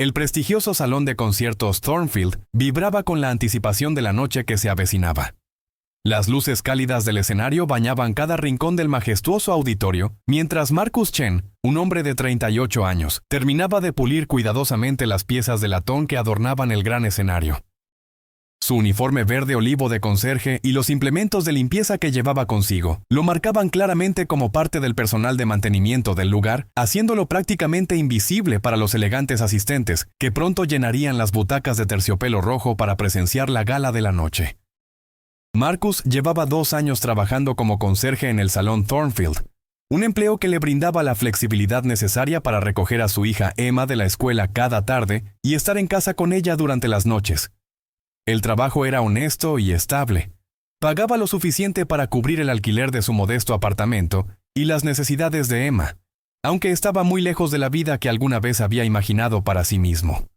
El prestigioso salón de conciertos Thornfield vibraba con la anticipación de la noche que se avecinaba. Las luces cálidas del escenario bañaban cada rincón del majestuoso auditorio, mientras Marcus Chen, un hombre de 38 años, terminaba de pulir cuidadosamente las piezas de latón que adornaban el gran escenario. Su uniforme verde olivo de conserje y los implementos de limpieza que llevaba consigo lo marcaban claramente como parte del personal de mantenimiento del lugar, haciéndolo prácticamente invisible para los elegantes asistentes que pronto llenarían las butacas de terciopelo rojo para presenciar la gala de la noche. Marcus llevaba 2 años trabajando como conserje en el salón Thornfield, un empleo que le brindaba la flexibilidad necesaria para recoger a su hija Emma de la escuela cada tarde y estar en casa con ella durante las noches. El trabajo era honesto y estable. Pagaba lo suficiente para cubrir el alquiler de su modesto apartamento y las necesidades de Emma, aunque estaba muy lejos de la vida que alguna vez había imaginado para sí mismo.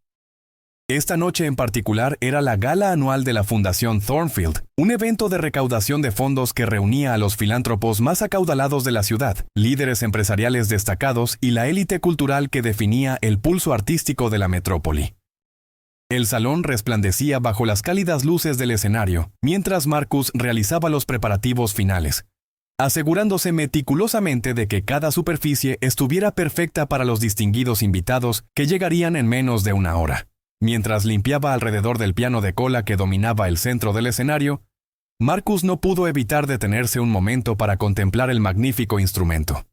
Esta noche en particular era la gala anual de la Fundación Thornfield, un evento de recaudación de fondos que reunía a los filántropos más acaudalados de la ciudad, líderes empresariales destacados y la élite cultural que definía el pulso artístico de la metrópoli. El salón resplandecía bajo las cálidas luces del escenario, mientras Marcus realizaba los preparativos finales, asegurándose meticulosamente de que cada superficie estuviera perfecta para los distinguidos invitados que llegarían en menos de 1 hora. Mientras limpiaba alrededor del piano de cola que dominaba el centro del escenario, Marcus no pudo evitar detenerse un momento para contemplar el magnífico instrumento.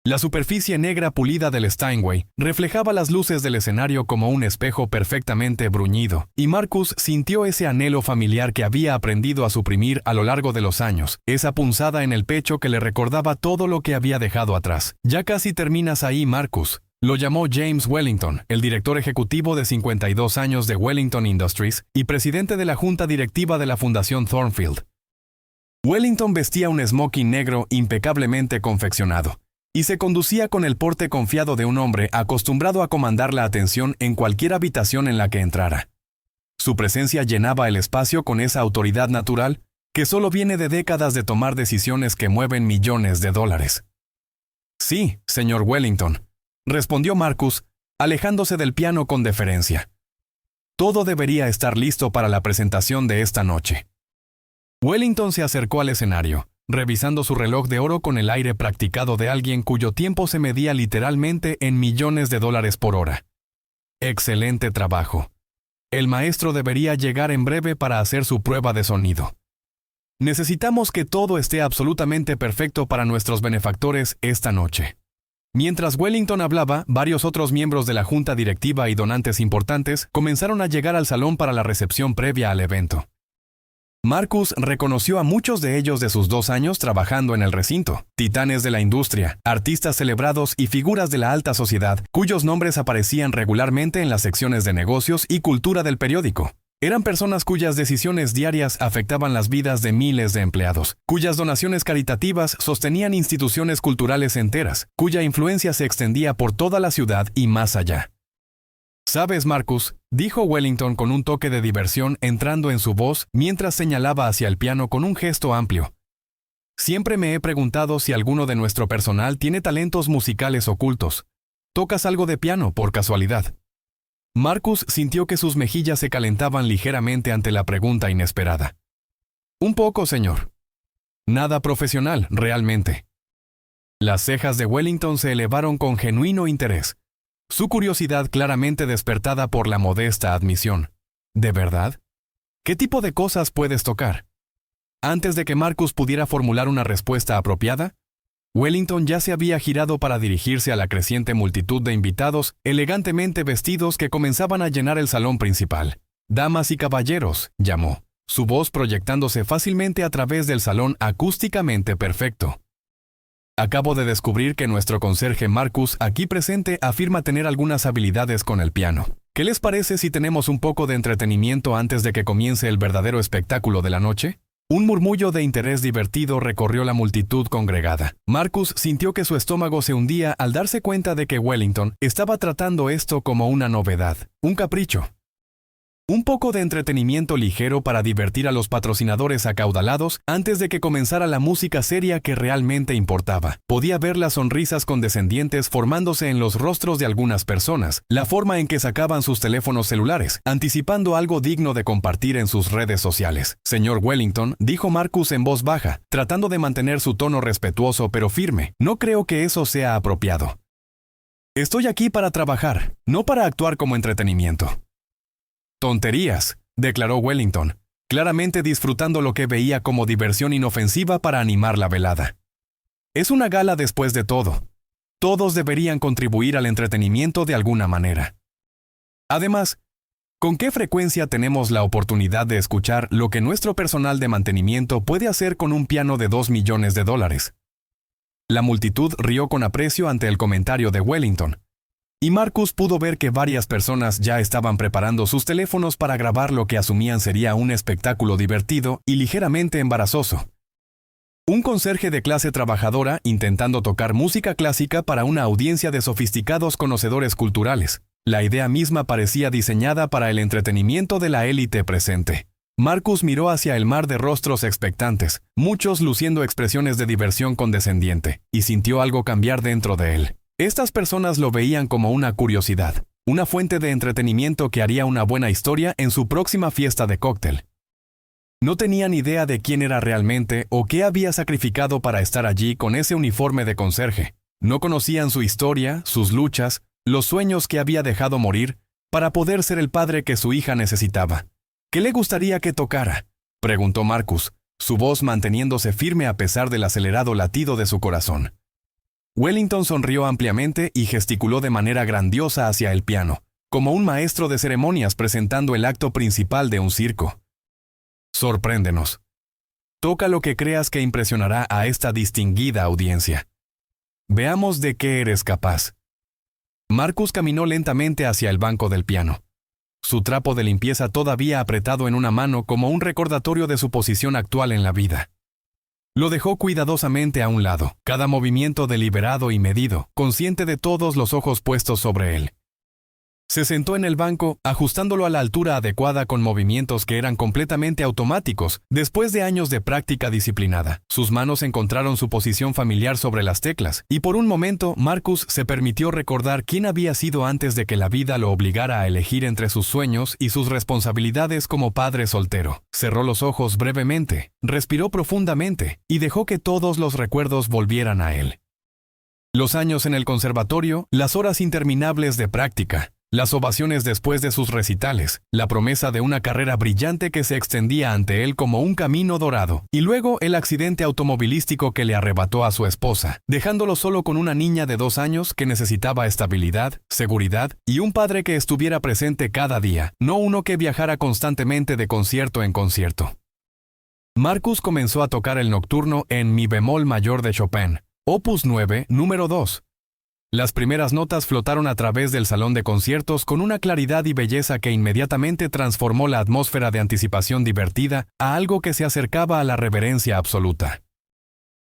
La superficie negra pulida del Steinway reflejaba las luces del escenario como un espejo perfectamente bruñido, y Marcus sintió ese anhelo familiar que había aprendido a suprimir a lo largo de los años, esa punzada en el pecho que le recordaba todo lo que había dejado atrás. «Ya casi terminas ahí, Marcus», lo llamó James Wellington, el director ejecutivo de 52 años de Wellington Industries y presidente de la junta directiva de la Fundación Thornfield. Wellington vestía un smoking negro impecablemente confeccionado, y se conducía con el porte confiado de un hombre acostumbrado a comandar la atención en cualquier habitación en la que entrara. Su presencia llenaba el espacio con esa autoridad natural que solo viene de décadas de tomar decisiones que mueven millones de dólares. «Sí, señor Wellington», respondió Marcus, alejándose del piano con deferencia. «Todo debería estar listo para la presentación de esta noche». Wellington se acercó al escenario, revisando su reloj de oro con el aire practicado de alguien cuyo tiempo se medía literalmente en millones de dólares por hora. «Excelente trabajo. El maestro debería llegar en breve para hacer su prueba de sonido. Necesitamos que todo esté absolutamente perfecto para nuestros benefactores esta noche». Mientras Wellington hablaba, varios otros miembros de la junta directiva y donantes importantes comenzaron a llegar al salón para la recepción previa al evento. Marcus reconoció a muchos de ellos de sus 2 años trabajando en el recinto, titanes de la industria, artistas celebrados y figuras de la alta sociedad, cuyos nombres aparecían regularmente en las secciones de negocios y cultura del periódico. Eran personas cuyas decisiones diarias afectaban las vidas de miles de empleados, cuyas donaciones caritativas sostenían instituciones culturales enteras, cuya influencia se extendía por toda la ciudad y más allá. «¿Sabes, Marcus?», dijo Wellington con un toque de diversión entrando en su voz mientras señalaba hacia el piano con un gesto amplio. «Siempre me he preguntado si alguno de nuestro personal tiene talentos musicales ocultos. ¿Tocas algo de piano, por casualidad?». Marcus sintió que sus mejillas se calentaban ligeramente ante la pregunta inesperada. «Un poco, señor. Nada profesional, realmente». Las cejas de Wellington se elevaron con genuino interés, su curiosidad claramente despertada por la modesta admisión. «¿De verdad? ¿Qué tipo de cosas puedes tocar?». Antes de que Marcus pudiera formular una respuesta apropiada, Wellington ya se había girado para dirigirse a la creciente multitud de invitados elegantemente vestidos que comenzaban a llenar el salón principal. «Damas y caballeros», llamó, su voz proyectándose fácilmente a través del salón acústicamente perfecto. «Acabo de descubrir que nuestro conserje Marcus aquí presente afirma tener algunas habilidades con el piano. ¿Qué les parece si tenemos un poco de entretenimiento antes de que comience el verdadero espectáculo de la noche?». Un murmullo de interés divertido recorrió la multitud congregada. Marcus sintió que su estómago se hundía al darse cuenta de que Wellington estaba tratando esto como una novedad, un capricho. Un poco de entretenimiento ligero para divertir a los patrocinadores acaudalados antes de que comenzara la música seria que realmente importaba. Podía ver las sonrisas condescendientes formándose en los rostros de algunas personas, la forma en que sacaban sus teléfonos celulares, anticipando algo digno de compartir en sus redes sociales. Señor Wellington, dijo Marcus en voz baja, tratando de mantener su tono respetuoso pero firme, no creo que eso sea apropiado. Estoy aquí para trabajar, no para actuar como entretenimiento. Tonterías, declaró Wellington, claramente disfrutando lo que veía como diversión inofensiva para animar la velada. Es una gala después de todo. Todos deberían contribuir al entretenimiento de alguna manera. Además, ¿con qué frecuencia tenemos la oportunidad de escuchar lo que nuestro personal de mantenimiento puede hacer con un piano de $2 millones? La multitud rió con aprecio ante el comentario de Wellington, y Marcus pudo ver que varias personas ya estaban preparando sus teléfonos para grabar lo que asumían sería un espectáculo divertido y ligeramente embarazoso. Un conserje de clase trabajadora intentando tocar música clásica para una audiencia de sofisticados conocedores culturales. La idea misma parecía diseñada para el entretenimiento de la élite presente. Marcus miró hacia el mar de rostros expectantes, muchos luciendo expresiones de diversión condescendiente, y sintió algo cambiar dentro de él. Estas personas lo veían como una curiosidad, una fuente de entretenimiento que haría una buena historia en su próxima fiesta de cóctel. No tenían idea de quién era realmente o qué había sacrificado para estar allí con ese uniforme de conserje. No conocían su historia, sus luchas, los sueños que había dejado morir para poder ser el padre que su hija necesitaba. ¿Qué le gustaría que tocara?, preguntó Marcus, su voz manteniéndose firme a pesar del acelerado latido de su corazón. Wellington sonrió ampliamente y gesticuló de manera grandiosa hacia el piano, como un maestro de ceremonias presentando el acto principal de un circo. Sorpréndenos. Toca lo que creas que impresionará a esta distinguida audiencia. Veamos de qué eres capaz. Marcus caminó lentamente hacia el banco del piano, su trapo de limpieza todavía apretado en una mano como un recordatorio de su posición actual en la vida. Lo dejó cuidadosamente a un lado, cada movimiento deliberado y medido, consciente de todos los ojos puestos sobre él. Se sentó en el banco, ajustándolo a la altura adecuada con movimientos que eran completamente automáticos, después de años de práctica disciplinada. Sus manos encontraron su posición familiar sobre las teclas, y por un momento Marcus se permitió recordar quién había sido antes de que la vida lo obligara a elegir entre sus sueños y sus responsabilidades como padre soltero. Cerró los ojos brevemente, respiró profundamente, y dejó que todos los recuerdos volvieran a él. Los años en el conservatorio, las horas interminables de práctica, las ovaciones después de sus recitales, la promesa de una carrera brillante que se extendía ante él como un camino dorado, y luego el accidente automovilístico que le arrebató a su esposa, dejándolo solo con una niña de 2 años que necesitaba estabilidad, seguridad y un padre que estuviera presente cada día, no uno que viajara constantemente de concierto en concierto. Marcus comenzó a tocar el nocturno en mi bemol mayor de Chopin, opus 9, número 2. Las primeras notas flotaron a través del salón de conciertos con una claridad y belleza que inmediatamente transformó la atmósfera de anticipación divertida a algo que se acercaba a la reverencia absoluta.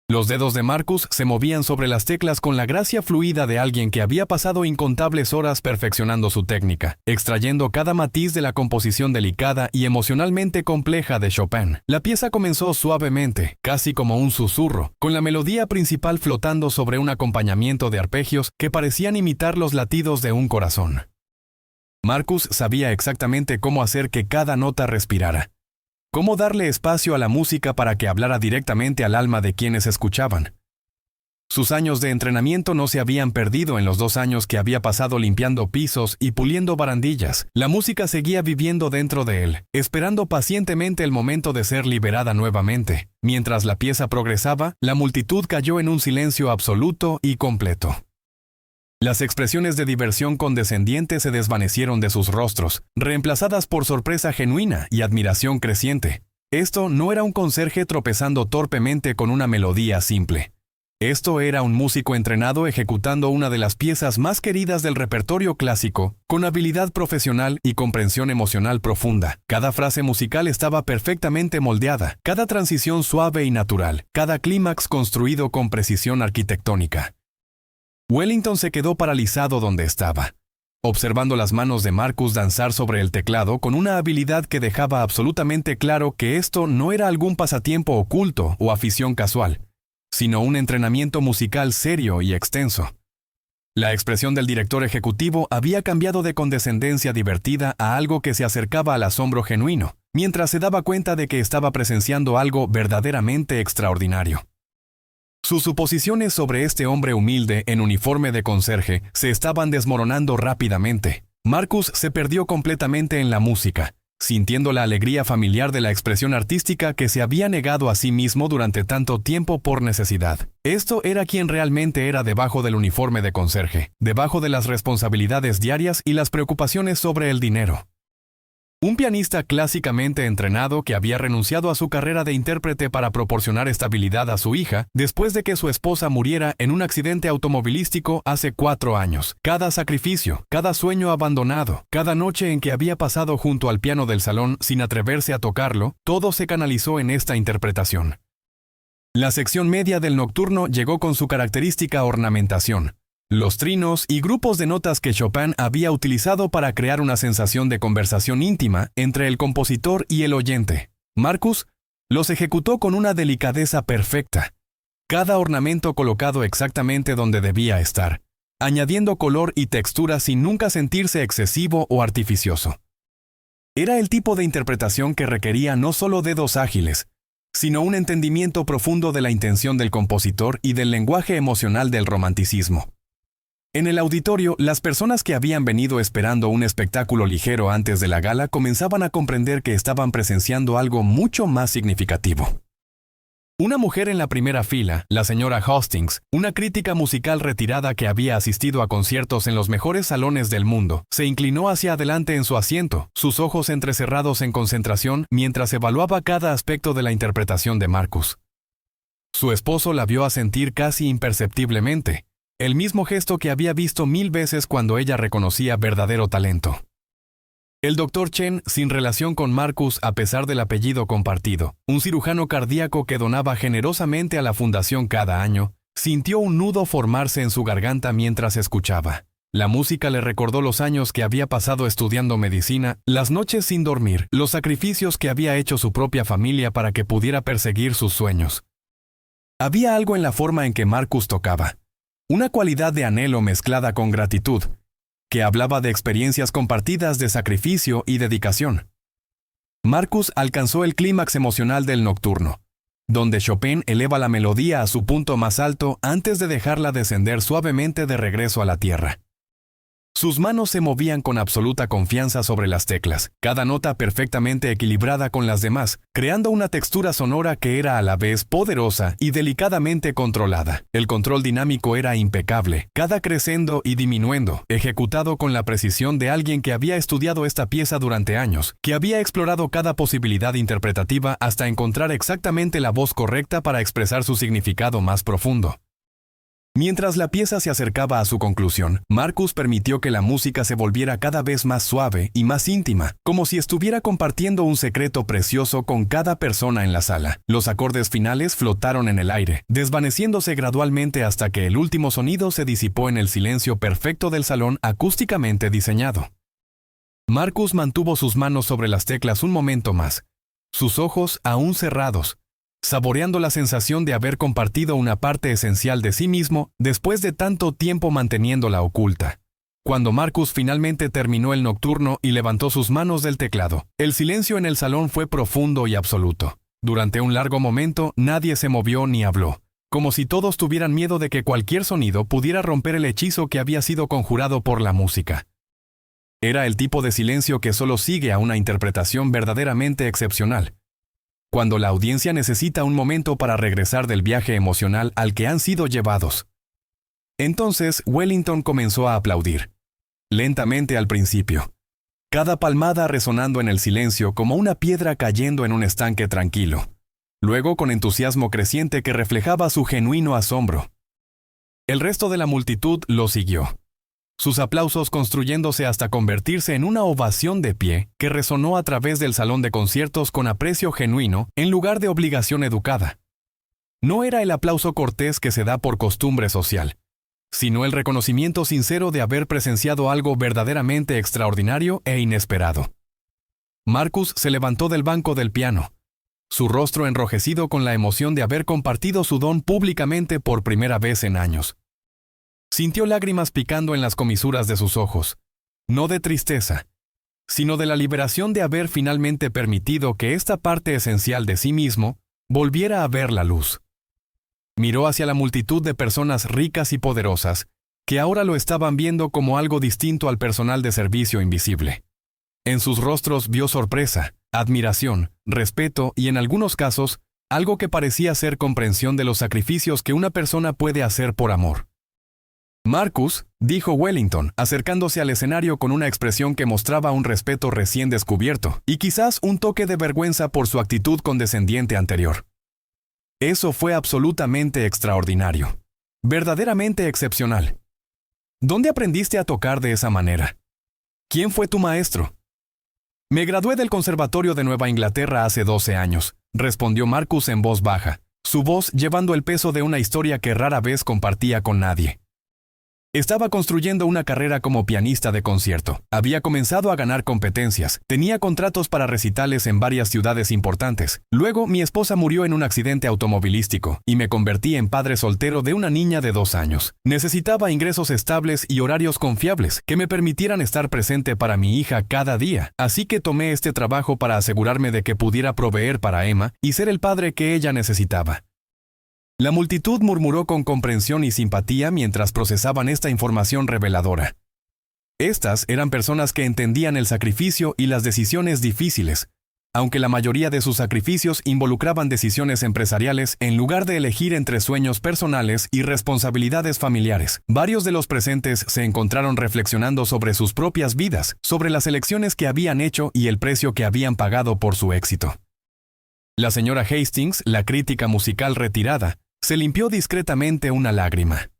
Los dedos de Marcus se movían sobre las teclas con la gracia fluida de alguien que había pasado incontables horas perfeccionando su técnica, extrayendo cada matiz de la composición delicada y emocionalmente compleja de Chopin. La pieza comenzó suavemente, casi como un susurro, con la melodía principal flotando sobre un acompañamiento de arpegios que parecían imitar los latidos de un corazón. Marcus sabía exactamente cómo hacer que cada nota respirara. Cómo darle espacio a la música para que hablara directamente al alma de quienes escuchaban. Sus años de entrenamiento no se habían perdido en los 2 años que había pasado limpiando pisos y puliendo barandillas. La música seguía viviendo dentro de él, esperando pacientemente el momento de ser liberada nuevamente. Mientras la pieza progresaba, la multitud cayó en un silencio absoluto y completo. Las expresiones de diversión condescendiente se desvanecieron de sus rostros, reemplazadas por sorpresa genuina y admiración creciente. Esto no era un conserje tropezando torpemente con una melodía simple. Esto era un músico entrenado ejecutando una de las piezas más queridas del repertorio clásico, con habilidad profesional y comprensión emocional profunda. Cada frase musical estaba perfectamente moldeada, cada transición suave y natural, cada clímax construido con precisión arquitectónica. Wellington se quedó paralizado donde estaba. observando las manos de Marcus danzar sobre el teclado con una habilidad que dejaba absolutamente claro que esto no era algún pasatiempo oculto o afición casual, sino un entrenamiento musical serio y extenso. La expresión del director ejecutivo había cambiado de condescendencia divertida a algo que se acercaba al asombro genuino, mientras se daba cuenta de que estaba presenciando algo verdaderamente extraordinario. Sus suposiciones sobre este hombre humilde en uniforme de conserje se estaban desmoronando rápidamente. Marcus se perdió completamente en la música, sintiendo la alegría familiar de la expresión artística que se había negado a sí mismo durante tanto tiempo por necesidad. Esto era quien realmente era debajo del uniforme de conserje, debajo de las responsabilidades diarias y las preocupaciones sobre el dinero. Un pianista clásicamente entrenado que había renunciado a su carrera de intérprete para proporcionar estabilidad a su hija después de que su esposa muriera en un accidente automovilístico hace 4 años. Cada sacrificio, cada sueño abandonado, cada noche en que había pasado junto al piano del salón sin atreverse a tocarlo, todo se canalizó en esta interpretación. La sección media del nocturno llegó con su característica ornamentación, los trinos y grupos de notas que Chopin había utilizado para crear una sensación de conversación íntima entre el compositor y el oyente. Marcus los ejecutó con una delicadeza perfecta, cada ornamento colocado exactamente donde debía estar, añadiendo color y textura sin nunca sentirse excesivo o artificioso. Era el tipo de interpretación que requería no solo dedos ágiles, sino un entendimiento profundo de la intención del compositor y del lenguaje emocional del romanticismo. En el auditorio, las personas que habían venido esperando un espectáculo ligero antes de la gala comenzaban a comprender que estaban presenciando algo mucho más significativo. Una mujer en la primera fila, la señora Hastings, una crítica musical retirada que había asistido a conciertos en los mejores salones del mundo, se inclinó hacia adelante en su asiento, sus ojos entrecerrados en concentración mientras evaluaba cada aspecto de la interpretación de Marcus. Su esposo la vio asentir casi imperceptiblemente, el mismo gesto que había visto 1000 veces cuando ella reconocía verdadero talento. El Dr. Chen, sin relación con Marcus a pesar del apellido compartido, un cirujano cardíaco que donaba generosamente a la fundación cada año, sintió un nudo formarse en su garganta mientras escuchaba. La música le recordó los años que había pasado estudiando medicina, las noches sin dormir, los sacrificios que había hecho su propia familia para que pudiera perseguir sus sueños. Había algo en la forma en que Marcus tocaba, una cualidad de anhelo mezclada con gratitud, que hablaba de experiencias compartidas de sacrificio y dedicación. Marcus alcanzó el clímax emocional del nocturno, donde Chopin eleva la melodía a su punto más alto antes de dejarla descender suavemente de regreso a la tierra. Sus manos se movían con absoluta confianza sobre las teclas, cada nota perfectamente equilibrada con las demás, creando una textura sonora que era a la vez poderosa y delicadamente controlada. El control dinámico era impecable, cada crescendo y diminuendo, ejecutado con la precisión de alguien que había estudiado esta pieza durante años, que había explorado cada posibilidad interpretativa hasta encontrar exactamente la voz correcta para expresar su significado más profundo. Mientras la pieza se acercaba a su conclusión, Marcus permitió que la música se volviera cada vez más suave y más íntima, como si estuviera compartiendo un secreto precioso con cada persona en la sala. Los acordes finales flotaron en el aire, desvaneciéndose gradualmente hasta que el último sonido se disipó en el silencio perfecto del salón acústicamente diseñado. Marcus mantuvo sus manos sobre las teclas un momento más, sus ojos aún cerrados, saboreando la sensación de haber compartido una parte esencial de sí mismo después de tanto tiempo manteniéndola oculta. Cuando Marcus finalmente terminó el nocturno y levantó sus manos del teclado, el silencio en el salón fue profundo y absoluto. Durante un largo momento, nadie se movió ni habló, como si todos tuvieran miedo de que cualquier sonido pudiera romper el hechizo que había sido conjurado por la música. Era el tipo de silencio que solo sigue a una interpretación verdaderamente excepcional, cuando la audiencia necesita un momento para regresar del viaje emocional al que han sido llevados. Entonces, Wellington comenzó a aplaudir, lentamente al principio, cada palmada resonando en el silencio como una piedra cayendo en un estanque tranquilo, luego con entusiasmo creciente que reflejaba su genuino asombro. El resto de la multitud lo siguió, sus aplausos construyéndose hasta convertirse en una ovación de pie que resonó a través del salón de conciertos con aprecio genuino en lugar de obligación educada. No era el aplauso cortés que se da por costumbre social, sino el reconocimiento sincero de haber presenciado algo verdaderamente extraordinario e inesperado. Marcus se levantó del banco del piano, su rostro enrojecido con la emoción de haber compartido su don públicamente por primera vez en años. Sintió lágrimas picando en las comisuras de sus ojos, no de tristeza, sino de la liberación de haber finalmente permitido que esta parte esencial de sí mismo volviera a ver la luz. Miró hacia la multitud de personas ricas y poderosas, que ahora lo estaban viendo como algo distinto al personal de servicio invisible. En sus rostros vio sorpresa, admiración, respeto y en algunos casos, algo que parecía ser comprensión de los sacrificios que una persona puede hacer por amor. Marcus, dijo Wellington, acercándose al escenario con una expresión que mostraba un respeto recién descubierto, y quizás un toque de vergüenza por su actitud condescendiente anterior. Eso fue absolutamente extraordinario. Verdaderamente excepcional. ¿Dónde aprendiste a tocar de esa manera? ¿Quién fue tu maestro? Me gradué del Conservatorio de Nueva Inglaterra hace 12 años, respondió Marcus en voz baja, su voz llevando el peso de una historia que rara vez compartía con nadie. Estaba construyendo una carrera como pianista de concierto. Había comenzado a ganar competencias. Tenía contratos para recitales en varias ciudades importantes. Luego, mi esposa murió en un accidente automovilístico y me convertí en padre soltero de una niña de 2 años. Necesitaba ingresos estables y horarios confiables que me permitieran estar presente para mi hija cada día. Así que tomé este trabajo para asegurarme de que pudiera proveer para Emma y ser el padre que ella necesitaba. La multitud murmuró con comprensión y simpatía mientras procesaban esta información reveladora. Estas eran personas que entendían el sacrificio y las decisiones difíciles, aunque la mayoría de sus sacrificios involucraban decisiones empresariales en lugar de elegir entre sueños personales y responsabilidades familiares. Varios de los presentes se encontraron reflexionando sobre sus propias vidas, sobre las elecciones que habían hecho y el precio que habían pagado por su éxito. La señora Hastings, la crítica musical retirada, se limpió discretamente una lágrima.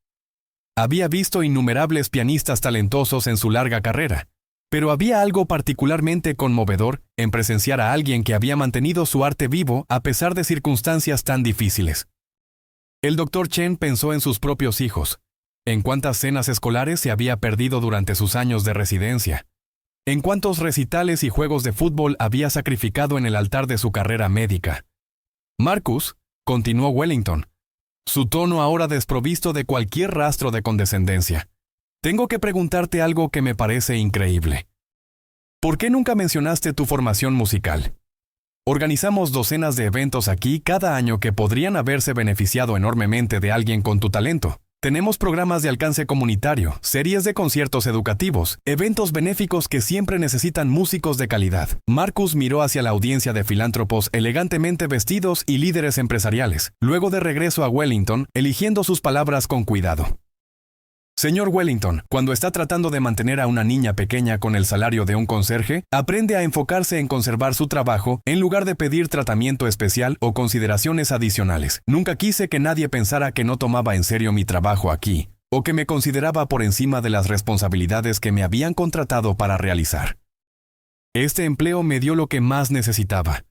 Había visto innumerables pianistas talentosos en su larga carrera, pero había algo particularmente conmovedor en presenciar a alguien que había mantenido su arte vivo a pesar de circunstancias tan difíciles. El Dr. Chen pensó en sus propios hijos, en cuántas cenas escolares se había perdido durante sus años de residencia, en cuántos recitales y juegos de fútbol había sacrificado en el altar de su carrera médica. Marcus, continuó Wellington, su tono ahora desprovisto de cualquier rastro de condescendencia. Tengo que preguntarte algo que me parece increíble. ¿Por qué nunca mencionaste tu formación musical? Organizamos docenas de eventos aquí cada año que podrían haberse beneficiado enormemente de alguien con tu talento. Tenemos programas de alcance comunitario, series de conciertos educativos, eventos benéficos que siempre necesitan músicos de calidad. Marcus miró hacia la audiencia de filántropos elegantemente vestidos y líderes empresariales, luego de regreso a Wellington, eligiendo sus palabras con cuidado. Señor Wellington, cuando está tratando de mantener a una niña pequeña con el salario de un conserje, aprende a enfocarse en conservar su trabajo en lugar de pedir tratamiento especial o consideraciones adicionales. Nunca quise que nadie pensara que no tomaba en serio mi trabajo aquí, o que me consideraba por encima de las responsabilidades que me habían contratado para realizar. Este empleo me dio lo que más necesitaba: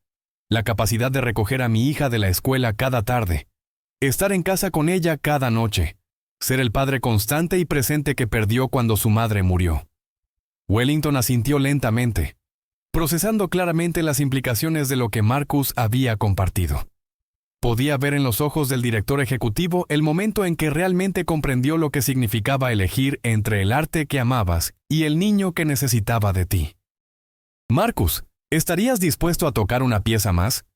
la capacidad de recoger a mi hija de la escuela cada tarde, estar en casa con ella cada noche, ser el padre constante y presente que perdió cuando su madre murió. Wellington asintió lentamente, procesando claramente las implicaciones de lo que Marcus había compartido. Podía ver en los ojos del director ejecutivo el momento en que realmente comprendió lo que significaba elegir entre el arte que amabas y el niño que necesitaba de ti. Marcus, ¿estarías dispuesto a tocar una pieza más?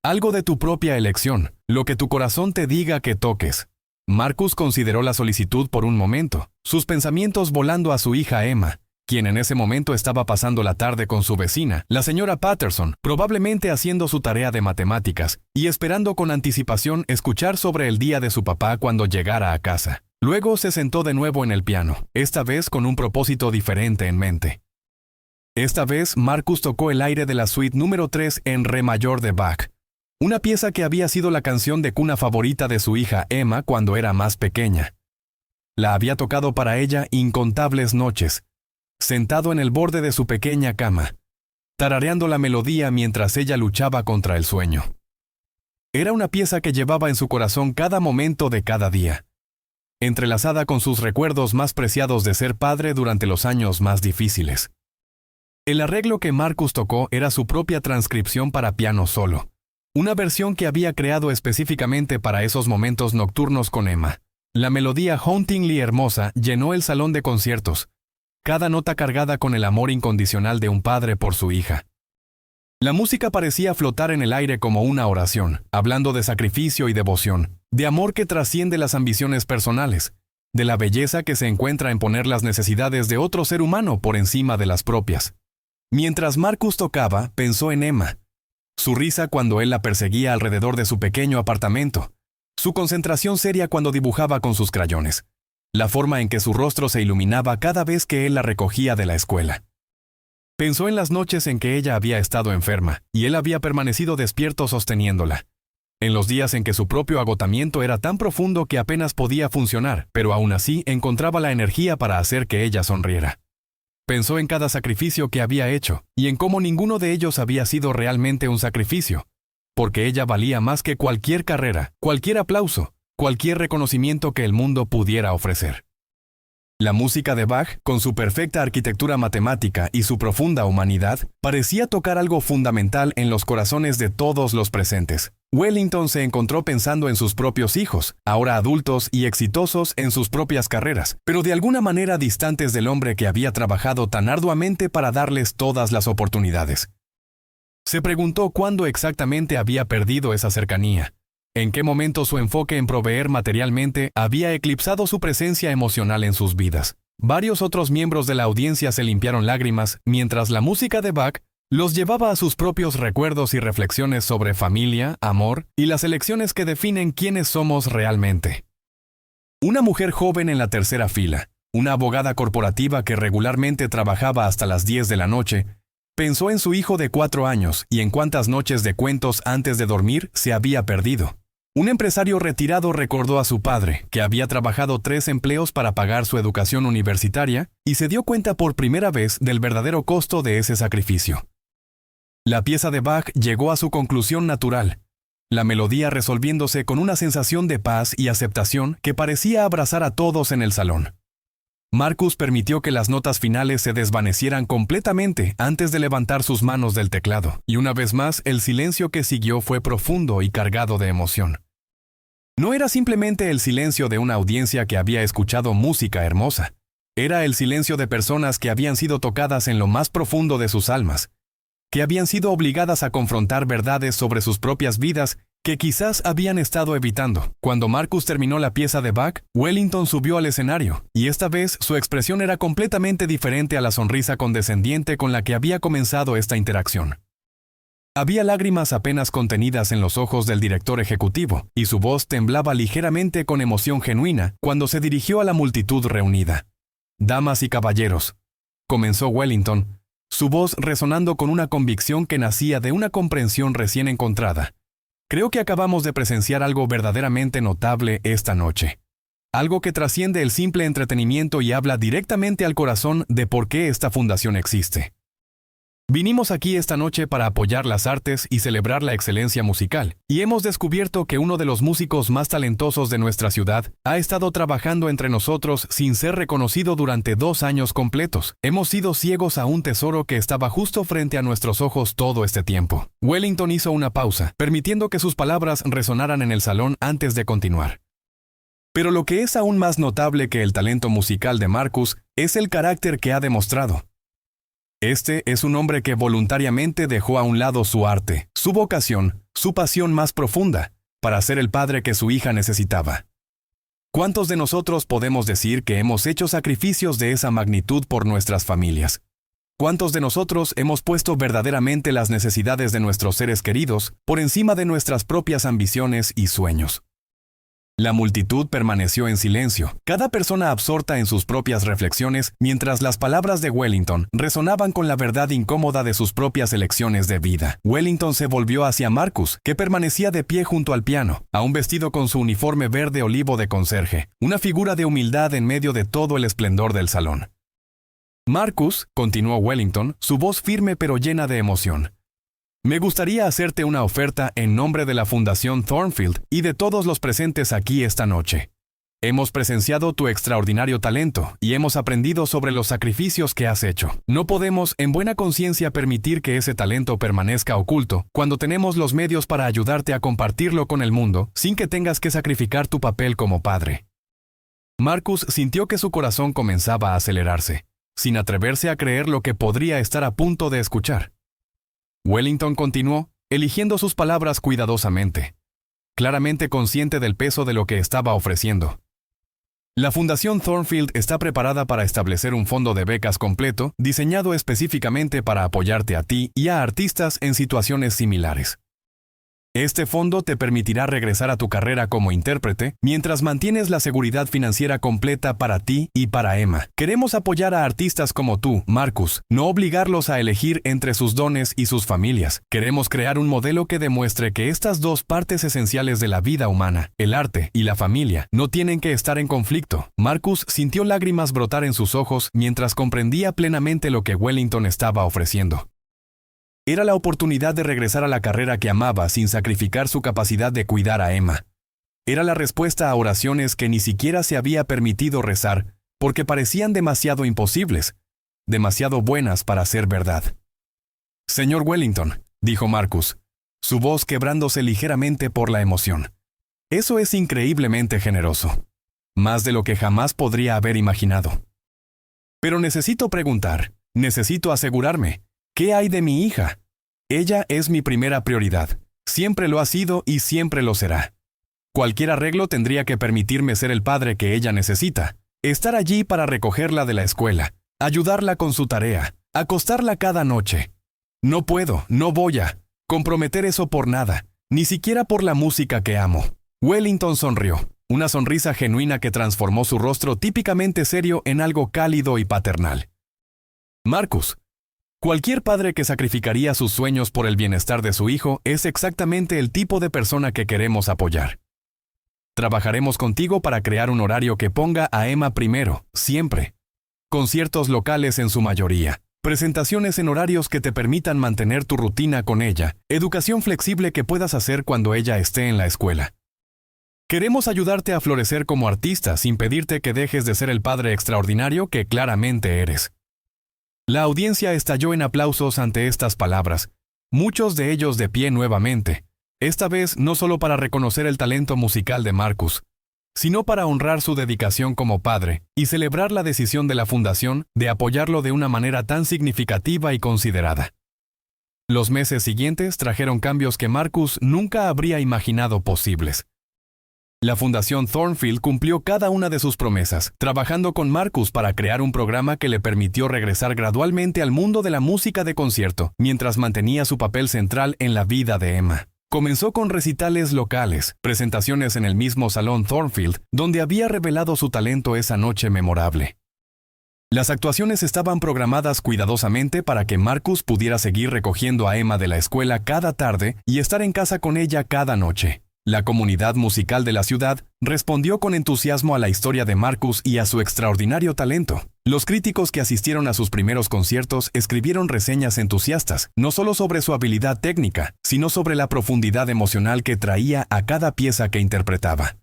Algo de tu propia elección, lo que tu corazón te diga que toques. Marcus consideró la solicitud por un momento, sus pensamientos volando a su hija Emma, quien en ese momento estaba pasando la tarde con su vecina, la señora Patterson, probablemente haciendo su tarea de matemáticas y esperando con anticipación escuchar sobre el día de su papá cuando llegara a casa. Luego se sentó de nuevo en el piano, esta vez con un propósito diferente en mente. Esta vez Marcus tocó el aire de la suite número 3 en re mayor de Bach, una pieza que había sido la canción de cuna favorita de su hija Emma cuando era más pequeña. La había tocado para ella incontables noches, sentado en el borde de su pequeña cama, tarareando la melodía mientras ella luchaba contra el sueño. Era una pieza que llevaba en su corazón cada momento de cada día. entrelazada con sus recuerdos más preciados de ser padre durante los años más difíciles. El arreglo que Marcus tocó era su propia transcripción para piano solo, una versión que había creado específicamente para esos momentos nocturnos con Emma. La melodía hauntingly hermosa llenó el salón de conciertos, cada nota cargada con el amor incondicional de un padre por su hija. La música parecía flotar en el aire como una oración, hablando de sacrificio y devoción, de amor que trasciende las ambiciones personales, de la belleza que se encuentra en poner las necesidades de otro ser humano por encima de las propias. Mientras Marcus tocaba, pensó en Emma, su risa cuando él la perseguía alrededor de su pequeño apartamento, su concentración seria cuando dibujaba con sus crayones, la forma en que su rostro se iluminaba cada vez que él la recogía de la escuela. Pensó en las noches en que ella había estado enferma, y él había permanecido despierto sosteniéndola. En los días en que su propio agotamiento era tan profundo que apenas podía funcionar, pero aún así encontraba la energía para hacer que ella sonriera. Pensó en cada sacrificio que había hecho, y en cómo ninguno de ellos había sido realmente un sacrificio, porque ella valía más que cualquier carrera, cualquier aplauso, cualquier reconocimiento que el mundo pudiera ofrecer. La música de Bach, con su perfecta arquitectura matemática y su profunda humanidad, parecía tocar algo fundamental en los corazones de todos los presentes. Wellington se encontró pensando en sus propios hijos, ahora adultos y exitosos en sus propias carreras, pero de alguna manera distantes del hombre que había trabajado tan arduamente para darles todas las oportunidades. Se preguntó cuándo exactamente había perdido esa cercanía. ¿En qué momento su enfoque en proveer materialmente había eclipsado su presencia emocional en sus vidas? Varios otros miembros de la audiencia se limpiaron lágrimas mientras la música de Bach los llevaba a sus propios recuerdos y reflexiones sobre familia, amor y las elecciones que definen quiénes somos realmente. Una mujer joven en la tercera fila, una abogada corporativa que regularmente trabajaba hasta las 10 de la noche, pensó en su hijo de 4 años y en cuántas noches de cuentos antes de dormir se había perdido. Un empresario retirado recordó a su padre, que había trabajado 3 empleos para pagar su educación universitaria, y se dio cuenta por primera vez del verdadero costo de ese sacrificio. La pieza de Bach llegó a su conclusión natural, la melodía resolviéndose con una sensación de paz y aceptación que parecía abrazar a todos en el salón. Marcus permitió que las notas finales se desvanecieran completamente antes de levantar sus manos del teclado, y una vez más el silencio que siguió fue profundo y cargado de emoción. No era simplemente el silencio de una audiencia que había escuchado música hermosa. Era el silencio de personas que habían sido tocadas en lo más profundo de sus almas, que habían sido obligadas a confrontar verdades sobre sus propias vidas que quizás habían estado evitando. Cuando Marcus terminó la pieza de Bach, Wellington subió al escenario, y esta vez su expresión era completamente diferente a la sonrisa condescendiente con la que había comenzado esta interacción. Había lágrimas apenas contenidas en los ojos del director ejecutivo, y su voz temblaba ligeramente con emoción genuina cuando se dirigió a la multitud reunida. «Damas y caballeros», comenzó Wellington, su voz resonando con una convicción que nacía de una comprensión recién encontrada. «Creo que acabamos de presenciar algo verdaderamente notable esta noche. Algo que trasciende el simple entretenimiento y habla directamente al corazón de por qué esta fundación existe. Vinimos aquí esta noche para apoyar las artes y celebrar la excelencia musical, y hemos descubierto que uno de los músicos más talentosos de nuestra ciudad ha estado trabajando entre nosotros sin ser reconocido durante 2 años completos. Hemos sido ciegos a un tesoro que estaba justo frente a nuestros ojos todo este tiempo». Wellington hizo una pausa, permitiendo que sus palabras resonaran en el salón antes de continuar. Pero lo que es aún más notable que el talento musical de Marcus es el carácter que ha demostrado. Este es un hombre que voluntariamente dejó a un lado su arte, su vocación, su pasión más profunda, para ser el padre que su hija necesitaba. ¿Cuántos de nosotros podemos decir que hemos hecho sacrificios de esa magnitud por nuestras familias? ¿Cuántos de nosotros hemos puesto verdaderamente las necesidades de nuestros seres queridos por encima de nuestras propias ambiciones y sueños? La multitud permaneció en silencio, cada persona absorta en sus propias reflexiones, mientras las palabras de Wellington resonaban con la verdad incómoda de sus propias elecciones de vida. Wellington se volvió hacia Marcus, que permanecía de pie junto al piano, aún vestido con su uniforme verde olivo de conserje, una figura de humildad en medio de todo el esplendor del salón. «Marcus», continuó Wellington, su voz firme pero llena de emoción, «me gustaría hacerte una oferta en nombre de la Fundación Thornfield y de todos los presentes aquí esta noche. Hemos presenciado tu extraordinario talento y hemos aprendido sobre los sacrificios que has hecho. No podemos, en buena conciencia, permitir que ese talento permanezca oculto cuando tenemos los medios para ayudarte a compartirlo con el mundo sin que tengas que sacrificar tu papel como padre. Marcus sintió que su corazón comenzaba a acelerarse, sin atreverse a creer lo que podría estar a punto de escuchar. Wellington continuó, eligiendo sus palabras cuidadosamente, claramente consciente del peso de lo que estaba ofreciendo. La Fundación Thornfield está preparada para establecer un fondo de becas completo diseñado específicamente para apoyarte a ti y a artistas en situaciones similares. Este fondo te permitirá regresar a tu carrera como intérprete mientras mantienes la seguridad financiera completa para ti y para Emma. Queremos apoyar a artistas como tú, Marcus, no obligarlos a elegir entre sus dones y sus familias. Queremos crear un modelo que demuestre que estas dos partes esenciales de la vida humana, el arte y la familia, no tienen que estar en conflicto. Marcus sintió lágrimas brotar en sus ojos mientras comprendía plenamente lo que Wellington estaba ofreciendo. Era la oportunidad de regresar a la carrera que amaba sin sacrificar su capacidad de cuidar a Emma. Era la respuesta a oraciones que ni siquiera se había permitido rezar porque parecían demasiado imposibles, demasiado buenas para ser verdad. Señor Wellington, dijo Marcus, su voz quebrándose ligeramente por la emoción. Eso es increíblemente generoso. Más de lo que jamás podría haber imaginado. Pero necesito preguntar, necesito asegurarme. ¿Qué hay de mi hija? Ella es mi primera prioridad. Siempre lo ha sido y siempre lo será. Cualquier arreglo tendría que permitirme ser el padre que ella necesita, estar allí para recogerla de la escuela, ayudarla con su tarea, acostarla cada noche. No puedo, no voy a comprometer eso por nada, ni siquiera por la música que amo. Wellington sonrió, una sonrisa genuina que transformó su rostro típicamente serio en algo cálido y paternal. Marcus, cualquier padre que sacrificaría sus sueños por el bienestar de su hijo es exactamente el tipo de persona que queremos apoyar. Trabajaremos contigo para crear un horario que ponga a Emma primero, siempre. Conciertos locales en su mayoría, presentaciones en horarios que te permitan mantener tu rutina con ella, educación flexible que puedas hacer cuando ella esté en la escuela. Queremos ayudarte a florecer como artista sin pedirte que dejes de ser el padre extraordinario que claramente eres. La audiencia estalló en aplausos ante estas palabras, muchos de ellos de pie nuevamente, esta vez no solo para reconocer el talento musical de Marcus, sino para honrar su dedicación como padre y celebrar la decisión de la Fundación de apoyarlo de una manera tan significativa y considerada. Los meses siguientes trajeron cambios que Marcus nunca habría imaginado posibles. La Fundación Thornfield cumplió cada una de sus promesas, trabajando con Marcus para crear un programa que le permitió regresar gradualmente al mundo de la música de concierto, mientras mantenía su papel central en la vida de Emma. Comenzó con recitales locales, presentaciones en el mismo salón Thornfield, donde había revelado su talento esa noche memorable. Las actuaciones estaban programadas cuidadosamente para que Marcus pudiera seguir recogiendo a Emma de la escuela cada tarde y estar en casa con ella cada noche. La comunidad musical de la ciudad respondió con entusiasmo a la historia de Marcus y a su extraordinario talento. Los críticos que asistieron a sus primeros conciertos escribieron reseñas entusiastas, no solo sobre su habilidad técnica, sino sobre la profundidad emocional que traía a cada pieza que interpretaba.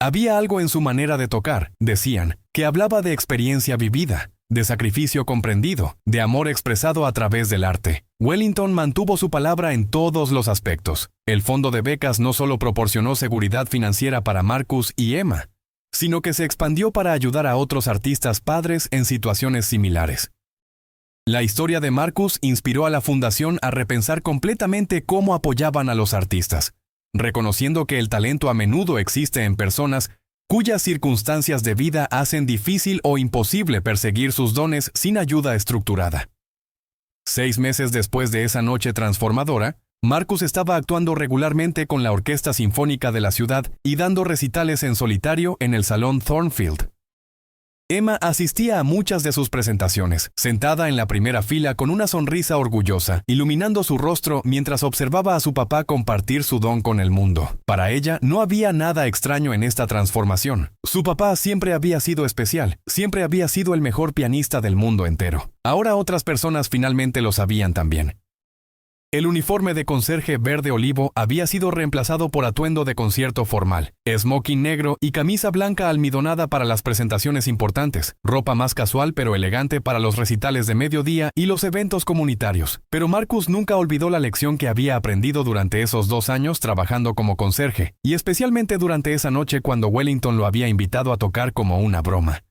Había algo en su manera de tocar, decían, que hablaba de experiencia vivida, de sacrificio comprendido, de amor expresado a través del arte. Wellington mantuvo su palabra en todos los aspectos. El fondo de becas no solo proporcionó seguridad financiera para Marcus y Emma, sino que se expandió para ayudar a otros artistas padres en situaciones similares. La historia de Marcus inspiró a la Fundación a repensar completamente cómo apoyaban a los artistas, reconociendo que el talento a menudo existe en personas cuyas circunstancias de vida hacen difícil o imposible perseguir sus dones sin ayuda estructurada. 6 meses después de esa noche transformadora, Marcus estaba actuando regularmente con la Orquesta Sinfónica de la ciudad y dando recitales en solitario en el Salón Thornfield. Emma asistía a muchas de sus presentaciones, sentada en la primera fila con una sonrisa orgullosa, iluminando su rostro mientras observaba a su papá compartir su don con el mundo. Para ella no había nada extraño en esta transformación. Su papá siempre había sido especial, siempre había sido el mejor pianista del mundo entero. Ahora otras personas finalmente lo sabían también. El uniforme de conserje verde olivo había sido reemplazado por atuendo de concierto formal, smoking negro y camisa blanca almidonada para las presentaciones importantes, ropa más casual pero elegante para los recitales de mediodía y los eventos comunitarios. Pero Marcus nunca olvidó la lección que había aprendido durante esos 2 años trabajando como conserje, y especialmente durante esa noche cuando Wellington lo había invitado a tocar como una broma.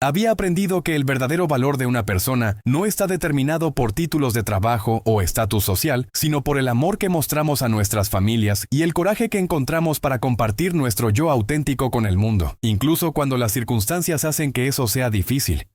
Había aprendido que el verdadero valor de una persona no está determinado por títulos de trabajo o estatus social, sino por el amor que mostramos a nuestras familias y el coraje que encontramos para compartir nuestro yo auténtico con el mundo, incluso cuando las circunstancias hacen que eso sea difícil.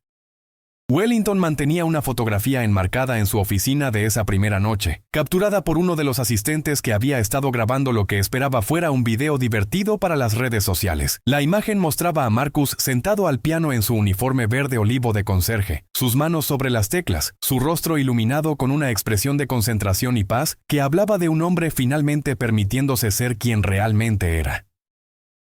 Wellington mantenía una fotografía enmarcada en su oficina de esa primera noche, capturada por uno de los asistentes que había estado grabando lo que esperaba fuera un video divertido para las redes sociales. La imagen mostraba a Marcus sentado al piano en su uniforme verde olivo de conserje, sus manos sobre las teclas, su rostro iluminado con una expresión de concentración y paz que hablaba de un hombre finalmente permitiéndose ser quien realmente era.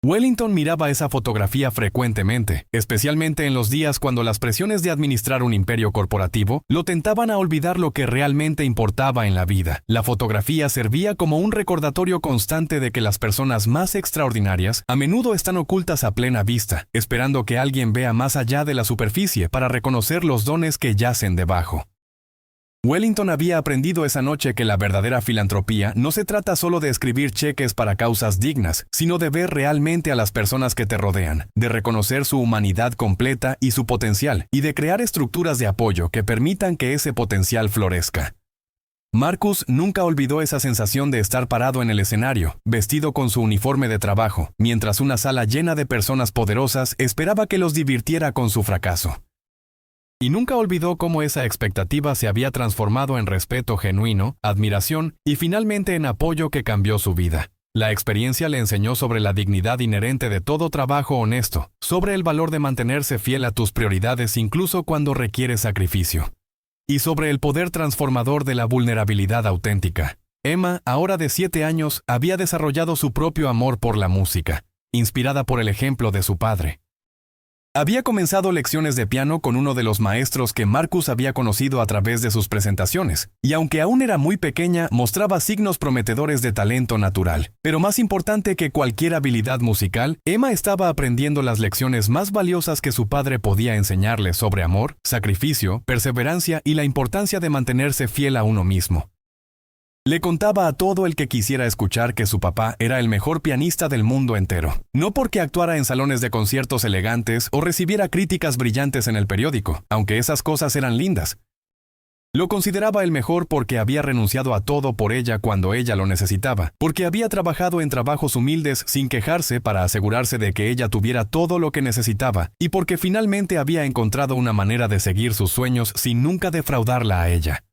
Wellington miraba esa fotografía frecuentemente, especialmente en los días cuando las presiones de administrar un imperio corporativo lo tentaban a olvidar lo que realmente importaba en la vida. La fotografía servía como un recordatorio constante de que las personas más extraordinarias a menudo están ocultas a plena vista, esperando que alguien vea más allá de la superficie para reconocer los dones que yacen debajo. Wellington había aprendido esa noche que la verdadera filantropía no se trata solo de escribir cheques para causas dignas, sino de ver realmente a las personas que te rodean, de reconocer su humanidad completa y su potencial, y de crear estructuras de apoyo que permitan que ese potencial florezca. Marcus nunca olvidó esa sensación de estar parado en el escenario, vestido con su uniforme de trabajo, mientras una sala llena de personas poderosas esperaba que los divirtiera con su fracaso. Y nunca olvidó cómo esa expectativa se había transformado en respeto genuino, admiración y finalmente en apoyo que cambió su vida. La experiencia le enseñó sobre la dignidad inherente de todo trabajo honesto, sobre el valor de mantenerse fiel a tus prioridades incluso cuando requiere sacrificio, y sobre el poder transformador de la vulnerabilidad auténtica. Emma, ahora de 7 años, había desarrollado su propio amor por la música, inspirada por el ejemplo de su padre. Había comenzado lecciones de piano con uno de los maestros que Marcus había conocido a través de sus presentaciones, y aunque aún era muy pequeña, mostraba signos prometedores de talento natural. Pero más importante que cualquier habilidad musical, Emma estaba aprendiendo las lecciones más valiosas que su padre podía enseñarle sobre amor, sacrificio, perseverancia y la importancia de mantenerse fiel a uno mismo. Le contaba a todo el que quisiera escuchar que su papá era el mejor pianista del mundo entero, no porque actuara en salones de conciertos elegantes o recibiera críticas brillantes en el periódico, aunque esas cosas eran lindas. Lo consideraba el mejor porque había renunciado a todo por ella cuando ella lo necesitaba, porque había trabajado en trabajos humildes sin quejarse para asegurarse de que ella tuviera todo lo que necesitaba, y porque finalmente había encontrado una manera de seguir sus sueños sin nunca defraudarla a ella.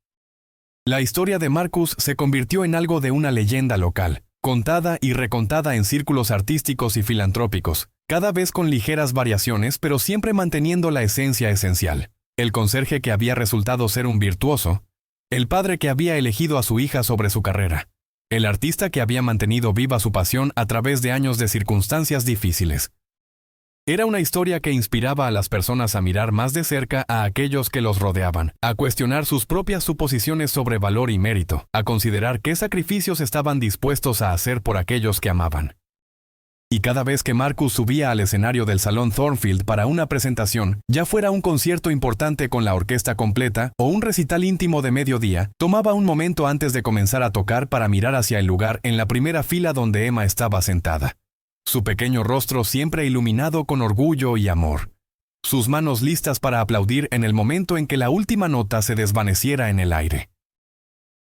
La historia de Marcus se convirtió en algo de una leyenda local, contada y recontada en círculos artísticos y filantrópicos, cada vez con ligeras variaciones pero siempre manteniendo la esencia esencial. El conserje que había resultado ser un virtuoso, el padre que había elegido a su hija sobre su carrera, el artista que había mantenido viva su pasión a través de años de circunstancias difíciles. Era una historia que inspiraba a las personas a mirar más de cerca a aquellos que los rodeaban, a cuestionar sus propias suposiciones sobre valor y mérito, a considerar qué sacrificios estaban dispuestos a hacer por aquellos que amaban. Y cada vez que Marcus subía al escenario del Salón Thornfield para una presentación, ya fuera un concierto importante con la orquesta completa o un recital íntimo de mediodía, tomaba un momento antes de comenzar a tocar para mirar hacia el lugar en la primera fila donde Emma estaba sentada. Su pequeño rostro siempre iluminado con orgullo y amor. Sus manos listas para aplaudir en el momento en que la última nota se desvaneciera en el aire.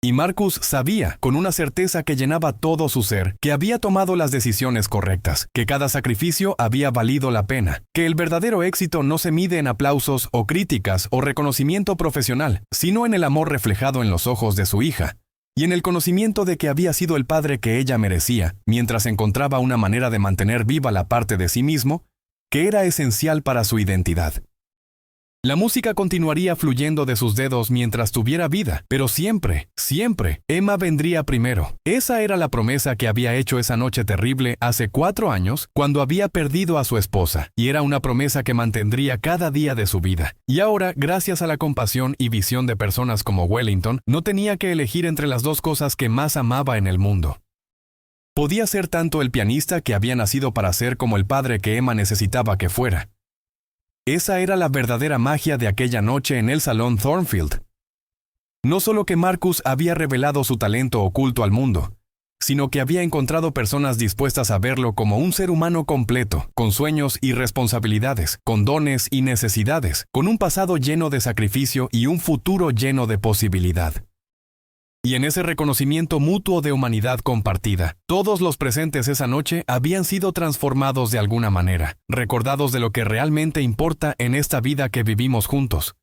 Y Marcus sabía, con una certeza que llenaba todo su ser, que había tomado las decisiones correctas, que cada sacrificio había valido la pena, que el verdadero éxito no se mide en aplausos o críticas o reconocimiento profesional, sino en el amor reflejado en los ojos de su hija, y en el conocimiento de que había sido el padre que ella merecía, mientras encontraba una manera de mantener viva la parte de sí mismo que era esencial para su identidad. La música continuaría fluyendo de sus dedos mientras tuviera vida, pero siempre, siempre, Emma vendría primero. Esa era la promesa que había hecho esa noche terrible hace 4 años, cuando había perdido a su esposa, y era una promesa que mantendría cada día de su vida. Y ahora, gracias a la compasión y visión de personas como Wellington, no tenía que elegir entre las dos cosas que más amaba en el mundo. Podía ser tanto el pianista que había nacido para ser como el padre que Emma necesitaba que fuera. Esa era la verdadera magia de aquella noche en el Salón Thornfield. No solo que Marcus había revelado su talento oculto al mundo, sino que había encontrado personas dispuestas a verlo como un ser humano completo, con sueños y responsabilidades, con dones y necesidades, con un pasado lleno de sacrificio y un futuro lleno de posibilidad. Y en ese reconocimiento mutuo de humanidad compartida, todos los presentes esa noche habían sido transformados de alguna manera, recordados de lo que realmente importa en esta vida que vivimos juntos.